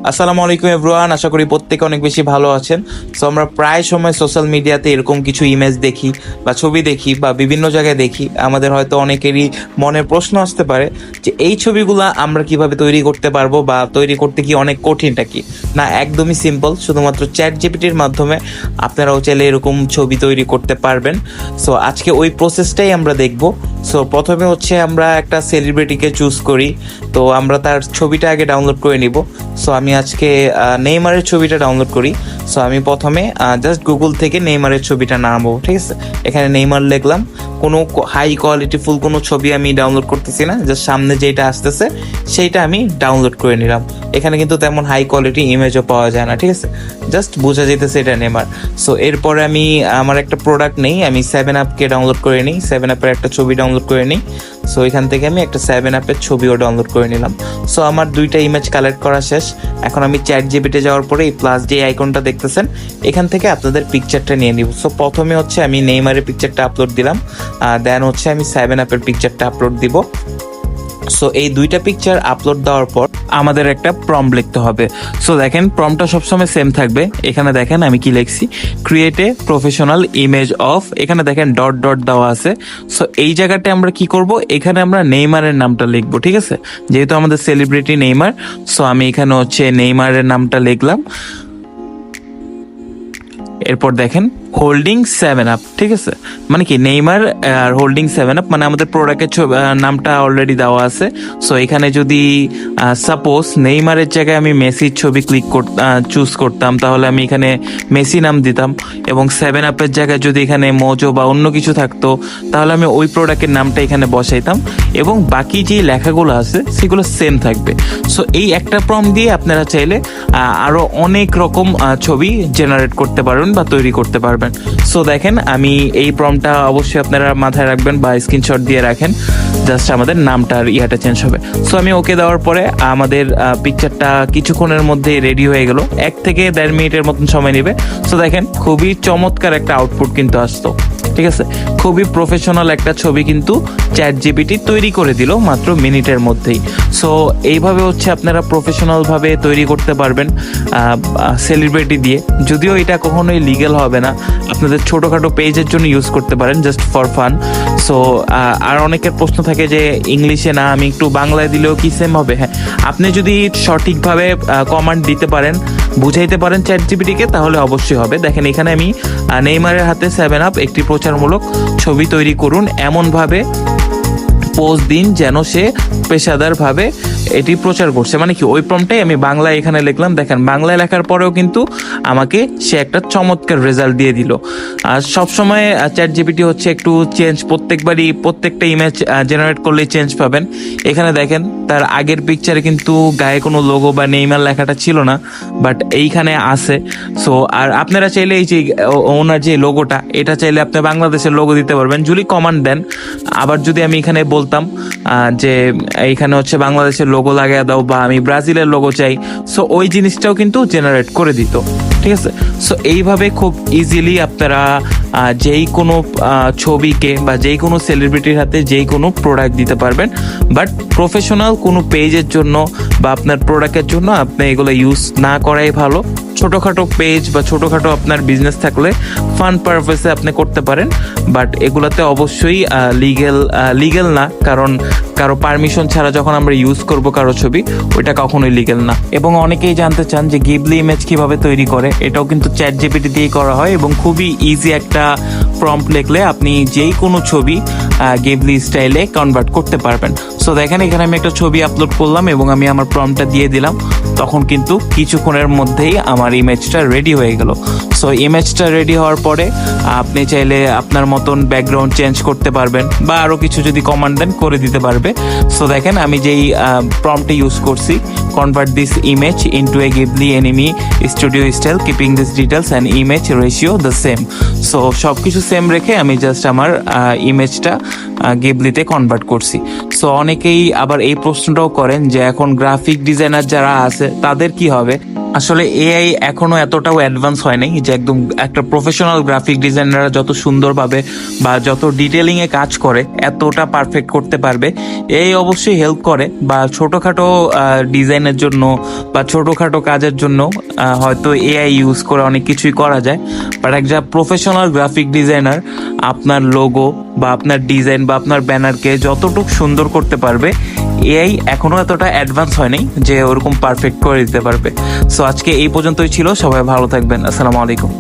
আসসালামু আলাইকুম এভরিওয়ান, আশা করি প্রত্যেকে অনেক বেশি ভালো আছেন। সো আমরা প্রায় সময় সোশ্যাল মিডিয়াতে এরকম কিছু ইমেজ দেখি বা ছবি দেখি বা বিভিন্ন জায়গায় দেখি। আমাদের হয়তো অনেকেরই মনে প্রশ্ন আসতে পারে যে এই ছবিগুলো আমরা কিভাবে তৈরি করতে পারবো বা তৈরি করতে কি অনেক কঠিনটা কি না। একদমই সিম্পল, শুধুমাত্র চ্যাট জিপিটির মাধ্যমে আপনারাও চাইলে এরকম ছবি তৈরি করতে পারবেন। সো আজকে ওই প্রসেসটাই আমরা দেখব। সো প্রথমে হচ্ছে আমরা একটা সেলিব্রিটিকে চুজ করি, তো আমরা তার ছবিটা আগে ডাউনলোড করে নিব। সো আমি আজকে নেইমারের ছবিটা ডাউনলোড করি। সো আমি প্রথমে জাস্ট গুগল থেকে নেইমারের ছবিটা নামাবো, ঠিক আছে। এখানে নেইমার লিখলাম, কোনো হাই কোয়ালিটি ফুল কোনো ছবি আমি ডাউনলোড করতেছি না, জাস্ট সামনে যেটা আসতেছে সেইটা আমি ডাউনলোড করে নিলাম। এখানে কিন্তু তেমন হাই কোয়ালিটি ইমেজও পাওয়া যায় না, ঠিক আছে, জাস্ট বোঝা যেতেছে এটা নেইমার। সো এরপরে আমি আমার একটা প্রোডাক্ট নেই, আমি 7up-কে ডাউনলোড করে নিই, 7up-এর একটা ছবি ডাউনলোড করে নিই। সো এখান থেকে আমি একটা 7up-এর ছবিও ডাউনলোড করে নিলাম। সো আমার দুইটা ইমেজ কালেক্ট করা শেষ। এখন আমি চ্যাট জিপিটি যাওয়ার পরে এই প্লাস যে আইকনটা দেখতেছেন এখান থেকে আপনাদের পিকচারটা নিয়ে নিব। সো প্রথমে হচ্ছে আমি নেইমারের পিকচারটা আপলোড দিলাম, দেন হচ্ছে আমি 7up-এর পিকচারটা আপলোড দিব। সো এই দুইটা পিকচার আপলোড দেওয়ার পর আমাদের একটা প্রম্পট লিখতে হবে। সো দেখেন প্রম্পটটা সবসময় সেম থাকবে। এখানে দেখেন আমি কি লিখছি, create a professional image of, এখানে দেখেন ডট ডট দেওয়া আছে। সো এই জায়গাটা আমরা কি করব, এখানে আমরা নেইমারের নামটা লিখবো, ঠিক আছে, যেহেতু আমাদের সেলিব্রিটি নেইমার। সো আমি এখানে হচ্ছে নেইমারের নামটা লিখলাম। এরপর দেখেন হোল্ডিং 7up, ঠিক আছে, মানে কি নেইমার আর হোল্ডিং 7up, মানে আমাদের প্রোডাক্টের নামটা অলরেডি দেওয়া আছে। সো এখানে যদি সাপোজ নেইমারের জায়গায় আমি মেসির ছবি চুজ করতাম, তাহলে আমি এখানে মেসি নাম দিতাম, এবং 7up-এর জায়গায় যদি এখানে মোজো বা অন্য কিছু থাকতো তাহলে আমি ওই প্রোডাক্টের নামটা এখানে বসাইতাম, এবং বাকি যে লেখাগুলো আছে সেগুলো সেম থাকবে। সো এই একটা প্রম্পট দিয়ে আপনারা চাইলে আরো অনেক রকম ছবি জেনারেট করতে পারবেন বা তৈরি করতে পারবেন। সো দেখেন আমি এই প্রম্পটটা অবশ্যই আপনারা মাথায় রাখবেন বা স্ক্রিনশট দিয়ে রাখেন, জাস্ট আমাদের নামটা আর ইয়াটা চেঞ্জ হবে। সো আমি ওকে দেওয়ার পরে আমাদের পিকচারটা কিছুক্ষণের মধ্যে রেডি হয়ে গেল, 1 থেকে 1.5 মিনিটের মতন সময় নেবে। সো দেখেন খুবই চমৎকার একটা আউটপুট কিন্তু আসতো, ঠিক আছে, খুবই প্রফেশনাল একটা ছবি কিন্তু চ্যাট জিপিটি তৈরি করে দিল মাত্র মিনিটের মধ্যেই। সো এইভাবে হচ্ছে আপনারা প্রফেশনাল ভাবে তৈরি করতে পারবেন সেলিব্রিটি দিয়ে। যদিও এটা কখনোই লিগ্যাল হবে না, আপনাদের ছোটখাটো পেজের জন্য ইউজ করতে পারেন, জাস্ট ফর ফান। সো আর অনেকের প্রশ্ন থাকে যে ইংলিশে না, আমি একটু বাংলায় দিলেও কি সেম হবে? হ্যাঁ, আপনি যদি সঠিকভাবে কমান্ড দিতে পারেন, বুঝাইতে পারেন চ্যাট জিপিটিকে, তাহলে অবশ্যই হবে। দেখেন এখানে আমি নেইমারের হাতে 7up একটি প্রচারমূলক ছবি তৈরি করুন, এমনভাবে পোস্ট দিন যেন সে পেশাদারভাবে এটি প্রচার করছে, মানে কি ওই প্রম্পটটাই আমি বাংলায় এখানে লিখলাম। দেখেন বাংলায় লেখার পরেও কিন্তু আমাকে সে একটা চমৎকার রেজাল্ট দিয়ে দিল। আর সবসময় চ্যাট জিপিটি হচ্ছে একটু চেঞ্জ, প্রত্যেকবারই প্রত্যেকটা ইমেজ জেনারেট করলেই চেঞ্জ পাবেন। এখানে দেখেন তার আগের পিকচারে কিন্তু গায়ে কোনো লোগো বা নেইমার লেখাটা ছিল না, বাট এইখানে আছে। সো আর আপনারা চাইলে এই যে ওনার যে লোগোটা, এটা চাইলে আপনি বাংলাদেশের লোগো দিতে পারবেন যদি কমান্ড দেন। আবার যদি আমি এখানে বলতাম যে এইখানে হচ্ছে বাংলাদেশের লোগো লাগিয়ে দাও, বা আমি ব্রাজিলের লোগো চাই, সো ওই জিনিসটাও কিন্তু জেনারেট করে দিত, ঠিক আছে। সো এইভাবে খুব ইজিলি আপনারা যেই কোনো ছবিকে বা যেই কোনো সেলিব্রিটির হাতে যেই কোনো প্রোডাক্ট দিতে পারবেন। বাট প্রফেশনাল কোনো পেজের জন্য বা আপনার প্রোডাক্টের জন্য আপনি এগুলো ইউজ না করাই ভালো। ছোটোখাটো পেজ বা ছোটোখাটো আপনার বিজনেস থাকলে ফান পারপাসে আপনি করতে পারেন, বাট এগুলাতে অবশ্যই লিগেল না, কারণ কারো পারমিশন ছাড়া যখন আমরা ইউজ করব কারো ছবি, ওইটা কখনোই লিগেল না। এবং অনেকেই জানতে চান যে গিবলি ইমেজ কিভাবে তৈরি করে, এটাও কিন্তু চ্যাট জিপিটি দিয়ে করা হয়, এবং খুবই ইজি একটা প্রম্পট লিখলে আপনি যেই কোনো ছবি গিবলি স্টাইলে কনভার্ট করতে পারবেন। সো দেখেন এখানে আমি একটা ছবি আপলোড করলাম এবং আমি আমার প্রম্পটটা দিয়ে দিলাম, তখন কিন্তু কিছুক্ষণের মধ্যেই আমার ইমেজটা রেডি হয়ে গেল। সো ইমেজটা রেডি হওয়ার পরে আপনি চাইলে আপনার মতন ব্যাকগ্রাউন্ড চেঞ্জ করতে পারবেন, বা আরও কিছু যদি কমান্ড দেন করে দিতে পারবে। সো দেখেন আমি যেই প্রম্পটটা ইউজ করছি, convert this image into a Ghibli anime studio style keeping this details and image ratio the same. So সব কিছু সেম রেখে আমি জাস্ট আমার ইমেজটা গিবলিতে কনভার্ট করছি। সো অনেকেই আবার এই প্রশ্নটাও করেন যে এখন গ্রাফিক ডিজাইনার যারা আছে তাদের কি হবে। আসলে এআই এখনো এতটাও অ্যাডভান্স হয় নাই যে একদম একটা প্রফেশনাল গ্রাফিক ডিজাইনাররা যত সুন্দরভাবে বা যত ডিটেলিং এ কাজ করে এতটা পারফেক্ট করতে পারবে। এই অবশ্যই হেল্প করে, বা ছোটখাটো ডিজাইনের জন্য বা ছোটখাটো কাজের জন্য হয়তো এআই ইউজ করে অনেক কিছুই করা যায়। বাট একটা প্রফেশনাল গ্রাফিক ডিজাইনার আপনার লোগো বা আপনার ডিজাইন বা আপনার ব্যানারকে যতটুকু সুন্দর করতে পারবে, এআই এখনো এতটা অ্যাডভান্স হয়নি যে ওরকম পারফেক্ট করে দিতে পারবে। সো আজকে এই পর্যন্তই ছিল, সবাই ভালো থাকবেন, আসসালামু আলাইকুম।